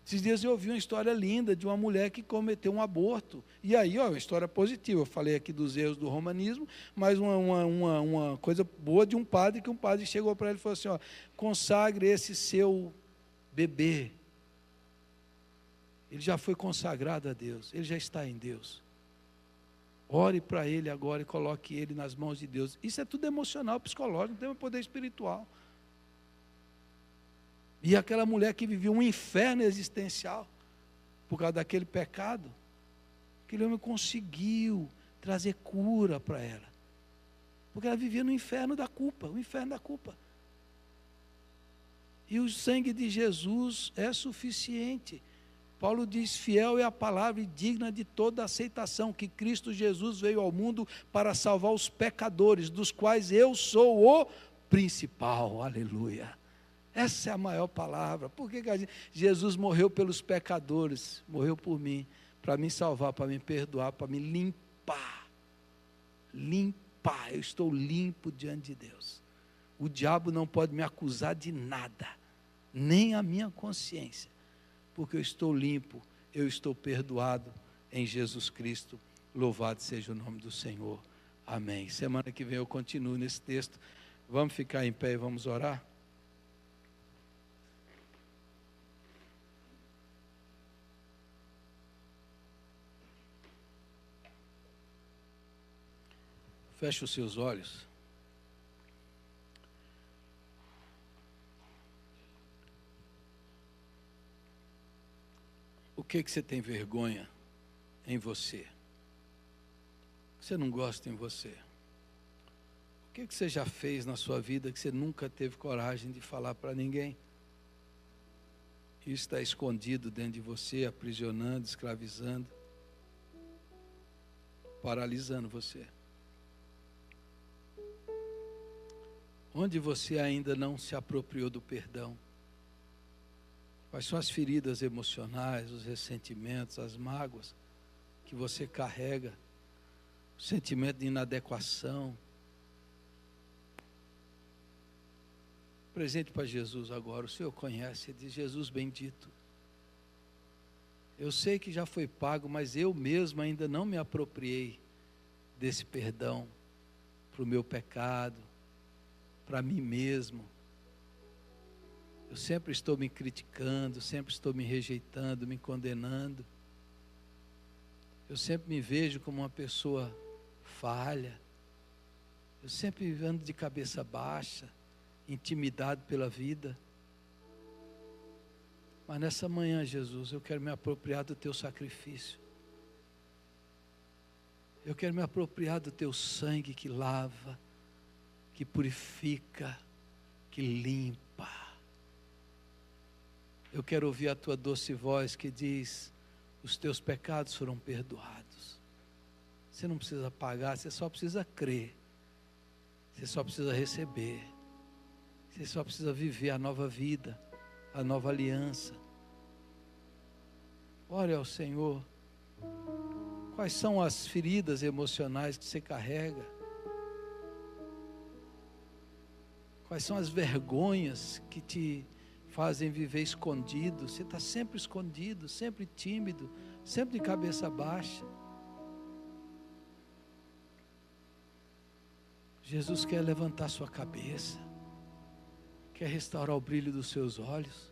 Speaker 1: Esses dias eu ouvi uma história linda de uma mulher que cometeu um aborto, e aí, uma história positiva, eu falei aqui dos erros do romanismo, mas uma coisa boa de um padre, que um padre chegou para ele e falou assim, consagre esse seu bebê, Ele já foi consagrado a Deus, ele já está em Deus. Ore para ele agora e coloque ele nas mãos de Deus. Isso é tudo emocional, psicológico, não tem um poder espiritual. E aquela mulher que vivia um inferno existencial, por causa daquele pecado, aquele homem conseguiu trazer cura para ela. Porque ela vivia no inferno da culpa, o inferno da culpa. E o sangue de Jesus é suficiente. Paulo diz, fiel é a palavra e digna de toda aceitação, que Cristo Jesus veio ao mundo para salvar os pecadores, dos quais eu sou o principal. Aleluia. Essa é a maior palavra. Por que Jesus morreu pelos pecadores? Morreu por mim, para me salvar, para me perdoar, para me limpar. Limpar, eu estou limpo diante de Deus. O diabo não pode me acusar de nada, nem a minha consciência. Porque eu estou limpo, eu estou perdoado em Jesus Cristo. Louvado seja o nome do Senhor. Amém. Semana que vem eu continuo nesse texto. Vamos ficar em pé e vamos orar? Feche os seus olhos. O que você tem vergonha em você? O que você não gosta em você? O que você já fez na sua vida que você nunca teve coragem de falar para ninguém? Isso está escondido dentro de você, aprisionando, escravizando, paralisando você. Onde você ainda não se apropriou do perdão? Quais são as feridas emocionais, os ressentimentos, as mágoas que você carrega? O sentimento de inadequação. Presente para Jesus agora, o Senhor conhece, diz, Jesus bendito. Eu sei que já foi pago, mas eu mesmo ainda não me apropriei desse perdão para o meu pecado, para mim mesmo. Eu sempre estou me criticando, sempre estou me rejeitando, me condenando. Eu sempre me vejo como uma pessoa falha. Eu sempre ando de cabeça baixa, intimidado pela vida. Mas nessa manhã, Jesus, eu quero me apropriar do teu sacrifício. Eu quero me apropriar do teu sangue que lava, que purifica, que limpa. Eu quero ouvir a tua doce voz que diz, os teus pecados foram perdoados. Você não precisa pagar, você só precisa crer. Você só precisa receber. Você só precisa viver a nova vida, a nova aliança. Ore ao Senhor. Quais são as feridas emocionais que você carrega? Quais são as vergonhas que te fazem viver escondido? Você está sempre escondido, sempre tímido, sempre de cabeça baixa. Jesus quer levantar sua cabeça, quer restaurar o brilho dos seus olhos.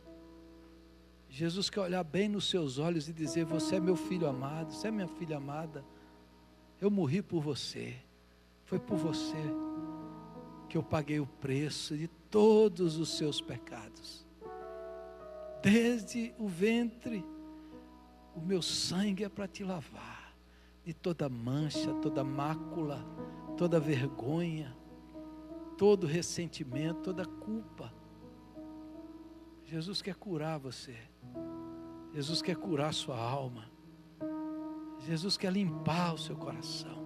Speaker 1: Jesus quer olhar bem nos seus olhos e dizer, você é meu filho amado, você é minha filha amada. Eu morri por você, foi por você que eu paguei o preço de todos os seus pecados. Desde o ventre, o meu sangue é para te lavar de toda mancha, toda mácula, toda vergonha, todo ressentimento, toda culpa. Jesus quer curar você. Jesus quer curar sua alma. Jesus quer limpar o seu coração.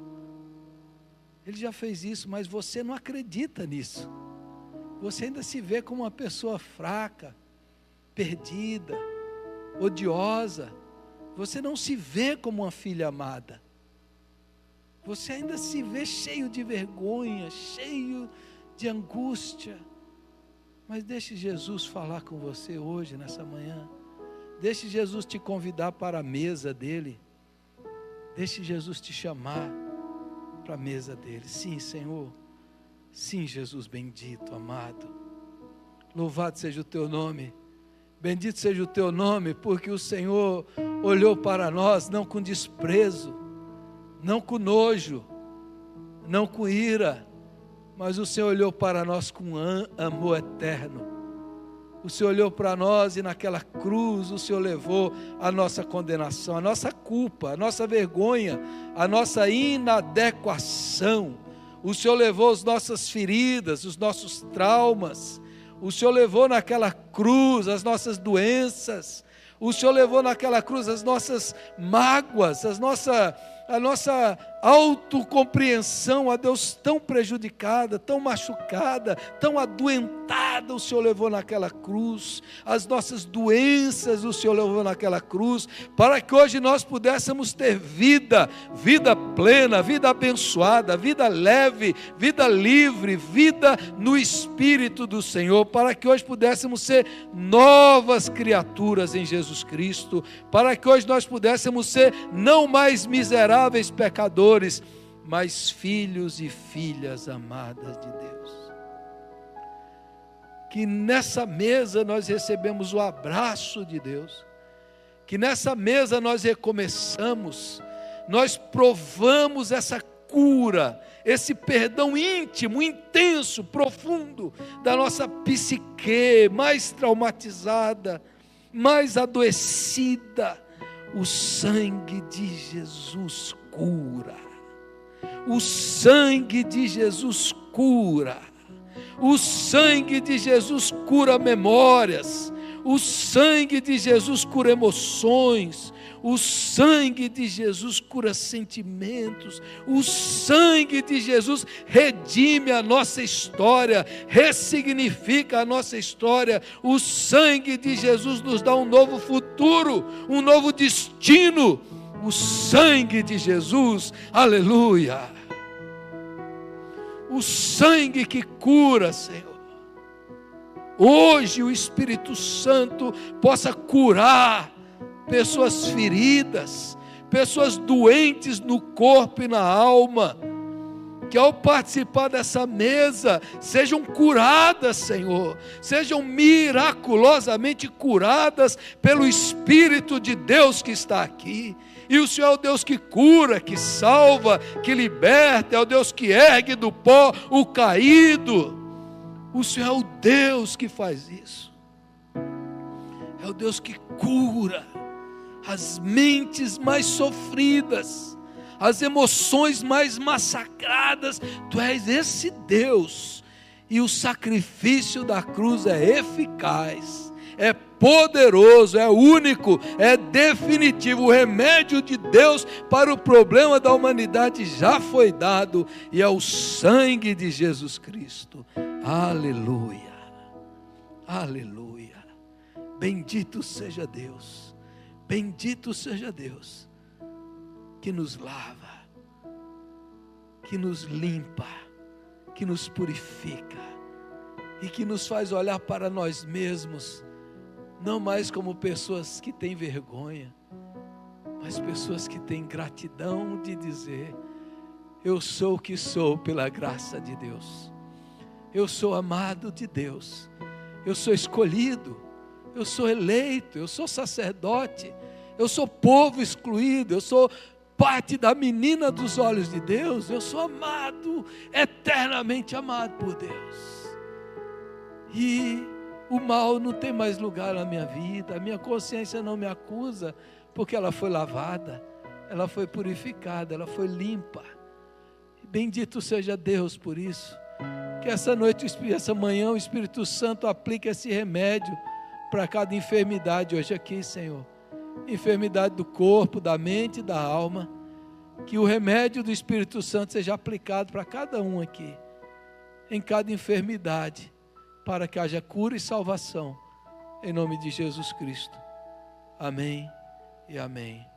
Speaker 1: Ele já fez isso, mas você não acredita nisso. Você ainda se vê como uma pessoa fraca, perdida, odiosa. Você não se vê como uma filha amada. Você ainda se vê cheio de vergonha, cheio de angústia. Mas deixe Jesus falar com você hoje, nessa manhã. Deixe Jesus te convidar para a mesa dele. Deixe Jesus te chamar para a mesa dele. Sim, Senhor. Sim, Jesus bendito, amado. Louvado seja o teu nome. Bendito seja o teu nome, porque o Senhor olhou para nós não com desprezo, não com nojo, não com ira, mas o Senhor olhou para nós com amor eterno. O Senhor olhou para nós e naquela cruz o Senhor levou a nossa condenação, a nossa culpa, a nossa vergonha, a nossa inadequação. O Senhor levou as nossas feridas, os nossos traumas. O Senhor levou naquela cruz as nossas doenças. O Senhor levou naquela cruz as nossas mágoas, a nossa autocompreensão, a Deus, tão prejudicada, tão machucada, tão adoentada, o Senhor levou naquela cruz. As nossas doenças o Senhor levou naquela cruz, para que hoje nós pudéssemos ter vida plena, vida abençoada, vida leve, vida livre, vida no Espírito do Senhor, para que hoje pudéssemos ser novas criaturas em Jesus Cristo, para que hoje nós pudéssemos ser não mais miseráveis pecadores, mas filhos e filhas amadas de Deus. Que nessa mesa nós recebemos o abraço de Deus, que nessa mesa nós recomeçamos, nós provamos essa cura, esse perdão íntimo, intenso, profundo da nossa psique mais traumatizada, mais adoecida. O sangue de Jesus cura. O sangue de Jesus cura. O sangue de Jesus cura memórias. O sangue de Jesus cura emoções. O sangue de Jesus cura sentimentos. O sangue de Jesus redime a nossa história, ressignifica a nossa história. O sangue de Jesus nos dá um novo futuro, um novo destino. O sangue de Jesus, aleluia. O sangue que cura, Senhor. Hoje o Espírito Santo possa curar pessoas feridas, pessoas doentes no corpo e na alma, que ao participar dessa mesa sejam curadas, Senhor, sejam miraculosamente curadas pelo Espírito de Deus que está aqui. E o Senhor é o Deus que cura, que salva, que liberta, é o Deus que ergue do pó o caído. O Senhor é o Deus que faz isso, é o Deus que cura as mentes mais sofridas, as emoções mais massacradas. Tu és esse Deus, e o sacrifício da cruz é eficaz, é poderoso, é único, é definitivo. O remédio de Deus para o problema da humanidade já foi dado, e é o sangue de Jesus Cristo. Aleluia, aleluia. Bendito seja Deus. Bendito seja Deus, que nos lava, que nos limpa, que nos purifica, e que nos faz olhar para nós mesmos, não mais como pessoas que têm vergonha, mas pessoas que têm gratidão de dizer: eu sou o que sou pela graça de Deus, eu sou amado de Deus, eu sou escolhido, eu sou eleito, eu sou sacerdote, eu sou povo excluído, eu sou parte da menina dos olhos de Deus, eu sou amado, eternamente amado por Deus. E o mal não tem mais lugar na minha vida, a minha consciência não me acusa, porque ela foi lavada, ela foi purificada, ela foi limpa. Bendito seja Deus por isso. Que essa noite, essa manhã, o Espírito Santo aplique esse remédio para cada enfermidade hoje aqui, Senhor. Enfermidade do corpo, da mente e da alma. Que o remédio do Espírito Santo seja aplicado para cada um aqui, em cada enfermidade, para que haja cura e salvação, em nome de Jesus Cristo. Amém e amém.